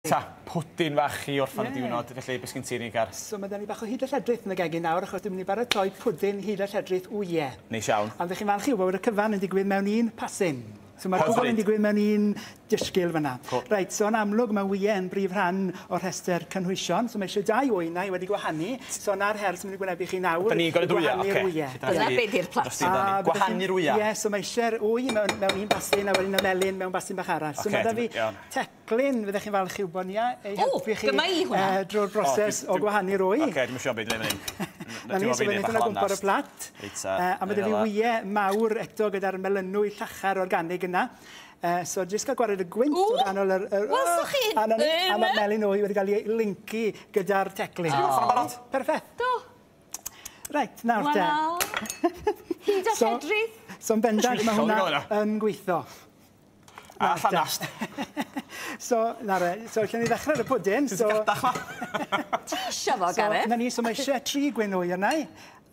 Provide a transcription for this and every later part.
Ta, pwdin fach i orffan y diwrnod, felly beth sgyn ti'n ei gar? So mae 'da ni bach o hyd a lledrith yn y gegin nawr, achos dwi'n mynd i baratoi pwdin hyd a lledrith wye. Neis iawn. A ddech chi'n falch i'w bod y cyfan yn digwydd mewn un pasyn. So mae'r gwbl yn digwydd mewn un disgyl fyna. Reit, so yn amlwg mae wye yn brif rhan o'r rhestr cynhwysion. So mae eisiau 2 wynau wedi gwahanu. So yna'r her sy'n mynd i gwynebu chi nawr. Da ni'n gwneud wya, oce. Dyna beth i'r plas. Gwahanu'r wya. Ie, so mae eisiau'r wy mewn un basyn a wedyn y melyn mewn basyn bach arall. So mae da fi teclyn, fyddech chi'n falch i'w bod ni ei helpu chi drwy'r broses o gwahanu'r wy. Oce, dwi'n siŵr beth le fan hyn. Na ni, so fe wnaethon nhw gwmpor y plat. A mae da fi wye mawr eto gyda'r melynwy llachar organig yna. So, jyst cael gwared y gwynt o ganol yr... A mae melyn o'i wedi cael ei linku gyda'r teclyn. Perffaith. Do. Reit, nawr te. Hyd a lledrith. So'n bendant mae hwnna yn gweithio. A llanast. So, nawr so lle ni ddechrau'r pwdin. Ti'n gadach ma? Ti eisiau fo, Gareth? Na ni, so mae eisiau 3 gwyn o'i yna.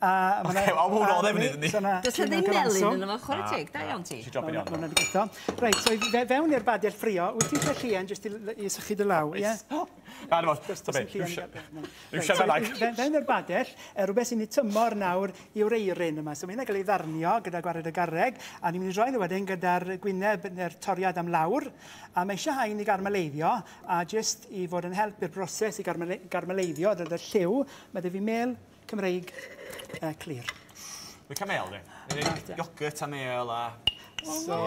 Oce, o hwn o ddefnydd ni. Does na ddim melyn yn yma, chwarae teg, da iawn ti. Mae hwnna wedi gweithio. Reit, so fewn i'r badiau ffrio, wyt ti'n lle llien jyst i sychu dy law, ie? Na, dyma, dwi'n siarad fanag. Fewn i'r badiau, rhywbeth sy'n ei tymor nawr yw'r eirin yma. So mae hynny'n cael ei ddarnio gyda gwared y garreg, a ni'n mynd i roi wedyn gyda'r gwyneb neu'r toriad am lawr, a mae eisiau hain i garmaleiddio, a jyst i fod yn help i'r broses i garmaleiddio, dyda'r lliw, mae dy fi mel Cymreig clir. Wy'n cael mel, di? Iogurt a mel a... So...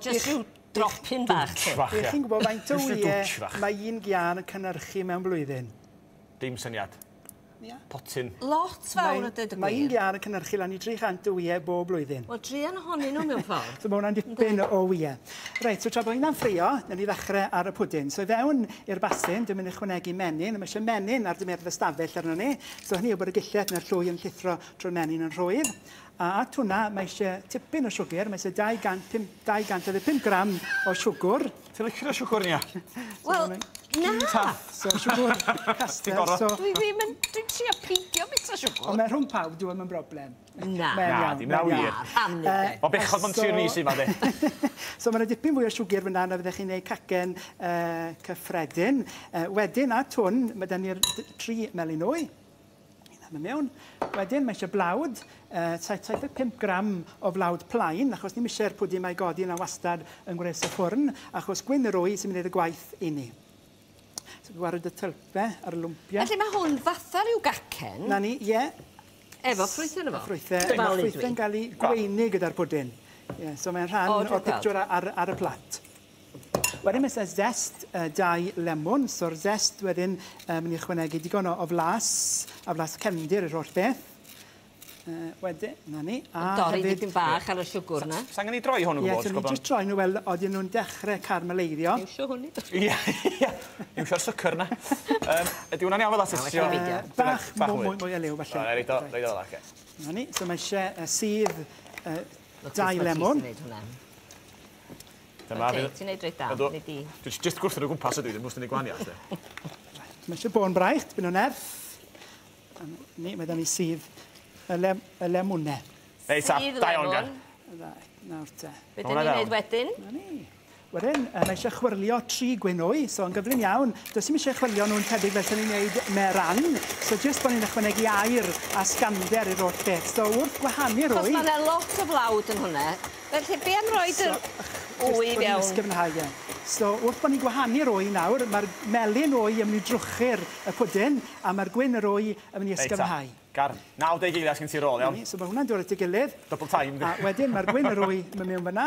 Just rhyw dropyn bach. I chi'n gwybod faint o wyau mae un gian yn cynhyrchu mewn blwyddyn? Dim syniad. Potyn. Lot fawr o dyd y gwir. Mae un gian yn cynhyrchu lan i 300 o wyau bob blwyddyn. Wel, 3 ohonyn nhw mewn ffordd. So mae hwnna'n dipyn o wyau. Reit, so tra bod hynna'n ffrio, na ni ddechrau ar y pwdin. So fewn i'r basyn, dwi'n mynd i chwanegu menyn. Mae eisiau menyn ar dymerdd y stafell arno ni. So hynny yw bod y gilled neu'r llwy yn llithro trwy'r menyn yn rhwydd. A at hwnna, mae eisiau tipyn o siwgr. Mae eisiau 205 gram o siwgr. Ti'n licio'r siwgr ni? Wel, na. So siwgr caster. Dwi'n trio peidio bit o siwgr. Ond mae rhwng pawb, dwi'n yn broblem. Na. Na, dim na wir. O bechod fo'n trio ni sy'n ma, de. So mae yna dipyn fwy o siwgr fyna na fyddech chi'n gwneud cacen cyffredin. Wedyn at hwn, mae da ni'r 3 melyn o'i. Mewn. Wedyn, mae eisiau blawd, 75 gram o flawd plaen, achos ni'n eisiau'r pwdin mae godi yna wastad yn gwres y ffwrn, achos gwyn yr o'i sy'n mynd i'r gwaith i ni. So, gwared y tylpe ar y lwmpiau. Felly mae hwn fatha rhyw gacen? Na ni, ie. Efo ffrwythau yna fo? Ffrwythau'n cael ei gweini gyda'r pwdin. So mae'n rhan o'r pictiwr ar y plat. Wedyn mae eisiau zest 2 lemon, so'r zest wedyn mynd i chwanegu digon o flas, a flas cefndir yr holl beth. Wedyn, na ni. Dorri dipyn bach ar y siwgr na. Sa'n gan i droi hwn o gwybod? Ie, so ni'n just troi nhw wel, oedden nhw'n dechrau carmaleiddio. Iwsio hwnni? Ie, iwsio'r sycr na. Ydy hwnna'n iawn fel asesio? Bach mwy o lew, falle. Reid o fel ac. Na ni, so mae eisiau sydd 2 lemon. Ti'n neud reit da, neu di? Dwi'n just gwrthyn o gwmpas ydw i, ddim wrth yn ei gwaniaeth. Mae eisiau bod yn braich, byn nhw'n nerth. Mae da ni sydd y lemonau. Ei, ta, da iawn gan. Nawr te. Be dyn ni'n neud wedyn? Wedyn, mae eisiau chwyrlio 3 gwynwy, so yn gyflym iawn. Does ddim eisiau chwyrlio nhw'n tebyg fel sy'n ni'n neud meran. So jyst bod ni'n ychwanegu air a sgander i'r holl beth. So wrth gwahanu'r wy... Cos mae'n lot o flawd yn hwnna. Felly, be am roed yr wy fewn? So wrth bod ni'n gwahanu'r wy nawr, mae'r melyn wy yn mynd i drwchu'r pwdin, a mae'r gwyn yr wy yn mynd i ysgyfnhau. Gar 90 geiliau sgyn ti'r ôl, iawn? So mae hwnna'n dod at ei gilydd. Double time. A wedyn mae'r gwyn yr wy yn mynd fyna.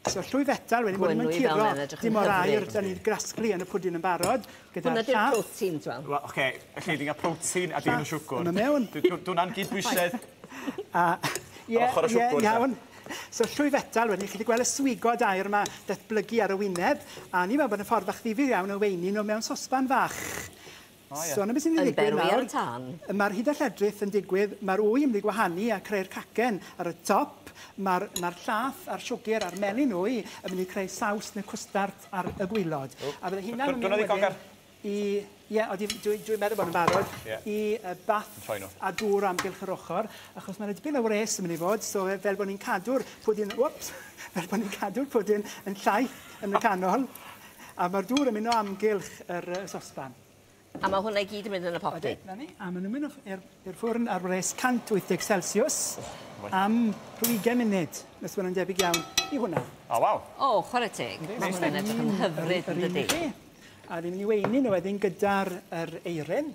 So llwy fetal, wedyn bod ni'n curo dim o'r air, da ni'n grasglu yn y pwdin yn barod. Hwna di'r protein, ti'n wel? Oce, felly di'n cael protein a di'n y siwgr. Yma mewn. Dwi'n gydbwysedd. Ie, iawn. So llwy fetal, wedyn, chi wedi gweld y swigod air yma datblygu ar y wyneb, a ni mewn bod y ffordd bach ddifyr iawn o weini nhw mewn sosban fach. So yna beth sy'n ei ddigwydd nawr, mae'r hyd a lledrith yn digwydd, mae'r wy yn mynd i gwahanu a creu'r cacen ar y top, mae'r llath a'r siwgr a'r melyn wy yn mynd i creu saws neu cwstart ar y gwylod. A bydde hynna'n mynd wedyn i... Ie, dwi'n meddwl bod yn barod i bath a dŵr amgylch yr ochr, achos mae'n dipyn o wres yn mynd i fod, so fel bod ni'n cadw'r pwdin... Whoops! Fel bod ni'n cadw'r pwdin yn llaeth yn y canol, A mae'r dŵr yn mynd o amgylch yr sosban. A mae hwnna i gyd yn mynd yn y popty? A maen nhw'n mynd i'r ffwrn ar wres 180 Celsius am rhyw 20 munud. Nes bod nhw'n debyg iawn i hwnna. O, waw. O, chwarae teg. Mae hwnna'n edrych yn hyfryd yn dydi. A ni'n mynd i weini nhw wedyn gyda'r eirin.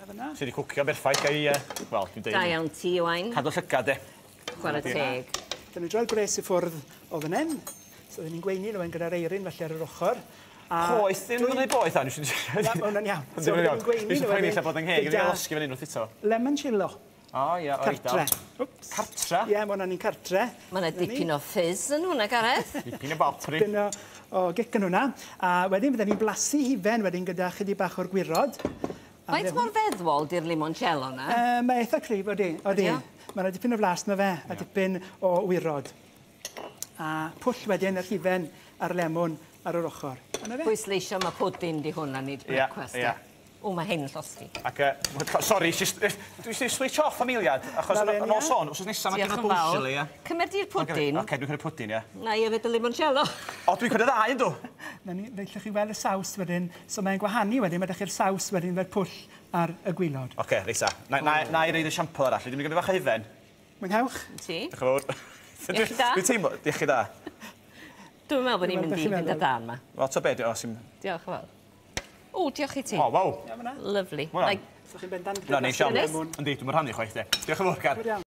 Ti wedi cwcio berffaith gai, wel, dwi'n deud. Da iawn ti, Wain. Cadw llygad, de. Chwarae teg. Dyna droi'r gwres i ffwrdd o fan hyn. So, ni'n gweini nhw gyda'r eirin felly ar yr ochr. Poeth, ddim yn gwneud boeth, Ann. Mae hwnna'n iawn. Ddim yn iawn. Dwi'n poeni lle bod yn heg. Dwi'n losgi fan unwaith eto. Limoncello. O, ia, o Cartre. Cartre? Ie, mae hwnna'n un cartre. Mae yna dipyn o ffizz yn hwnna, Gareth. Dipyn o botri. Dipyn o gic yn hwnna. A wedyn fydden ni'n blasu hifen wedyn gyda chydig bach o'r gwirod. Faint mor feddwol di'r limoncello na? Mae eitha cryf, odi. Mae yna dipyn o flas na fe, a dipyn o wirod. A pwll wedyn yr hifen a'r lemon ar yr ochr. Pwysleisio mae pwdin di hwnna nid brecwast. O, mae hyn llosgi. Ac, sori, dwi'n switch off familiad, achos yn ôl sôn, os nesaf mae gen o bwysl, ia. Cymer di'r pwdin? Oce, dwi'n cymryd pwdin, ia. Na i efo dy limoncello. O, dwi'n cymryd y ddau, yndw. Na ni, ddechrau chi weld y saws wedyn, so mae'n gwahanu wedyn, mae ddechrau'r saws wedyn fel pwll ar y gwylod. Oce, reisa. Na i reid y siampl arall, dwi'n mynd i fach hufen. Mwynhewch? Ti? Diolch yn fawr. Iechyd da? Dwi'n teimlo, diolch i da. Dwi'n meddwl bod ni'n mynd i fynd y dan ma. Wel, ta be, diolch yn... Diolch yn fawr. O, diolch i ti. O, waw. Lyfli. So chi'n bendan... Na, neis iawn. Yndi, dwi'n rhannu chwaith, de. Diolch yn fawr, Gar.